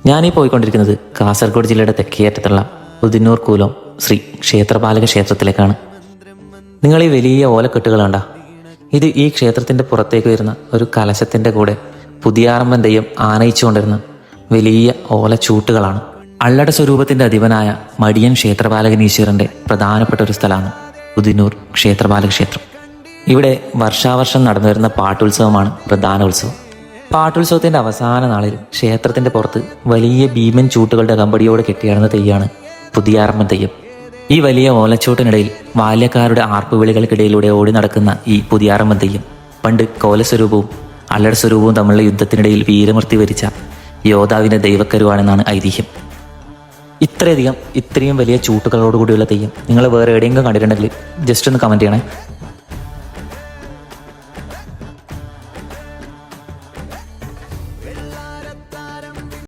ഞാനീ പോയിക്കൊണ്ടിരിക്കുന്നത് കാസർഗോഡ് ജില്ലയുടെ തെക്കേയറ്റത്തുള്ള ഉദിന്നൂർ കൂലോം ശ്രീ ക്ഷേത്രപാലക ക്ഷേത്രത്തിലേക്കാണ്. നിങ്ങൾ ഈ വലിയ ഓലക്കെട്ടുകൾ കണ്ട, ഇത് ഈ ക്ഷേത്രത്തിൻ്റെ പുറത്തേക്ക് വരുന്ന ഒരു കലശത്തിൻ്റെ കൂടെ പുതിയാറമ്മൻ തെയ്യം ആനയിച്ചുകൊണ്ടിരുന്ന വലിയ ഓലച്ചൂട്ടുകളാണ്. അള്ളട സ്വരൂപത്തിൻ്റെ അധിപനായ മടിയൻ ക്ഷേത്രപാലകൻ ഈശ്വരൻ്റെ പ്രധാനപ്പെട്ട ഒരു സ്ഥലമാണ് ഉദിന്നൂർ ക്ഷേത്രപാലക ക്ഷേത്രം. ഇവിടെ വർഷാവർഷം നടന്നു വരുന്ന പാട്ടുത്സവമാണ് പ്രധാന ഉത്സവം. പാട്ടുത്സവത്തിൻ്റെ അവസാന നാളിൽ ക്ഷേത്രത്തിൻ്റെ പുറത്ത് വലിയ ഭീമൻ ചൂട്ടുകളുടെ അകമ്പടിയോട് കെട്ടിയാടുന്ന തെയ്യാണ് പുതിയാറമ്മൻ തെയ്യം. ഈ വലിയ ഓലച്ചൂട്ടിനിടയിൽ ബാല്യക്കാരുടെ ആർപ്പുവിളികൾക്കിടയിലൂടെ ഓടി നടക്കുന്ന ഈ പുതിയാറമ്മൻ തെയ്യം പണ്ട് കോലസ്വരൂപവും അല്ലട സ്വരൂപവും തമ്മിലുള്ള യുദ്ധത്തിനിടയിൽ വീരമൃത്യു വരിച്ച യോദ്ധാവിൻ്റെ ദൈവക്കരുവാണെന്നാണ് ഐതിഹ്യം. ഇത്രയും വലിയ ചൂട്ടുകളോടുകൂടിയുള്ള തെയ്യം നിങ്ങൾ വേറെ എവിടെയെങ്കിലും കണ്ടിട്ടുണ്ടെങ്കിൽ ജസ്റ്റ് ഒന്ന് കമൻറ്റ് ചെയ്യണേ.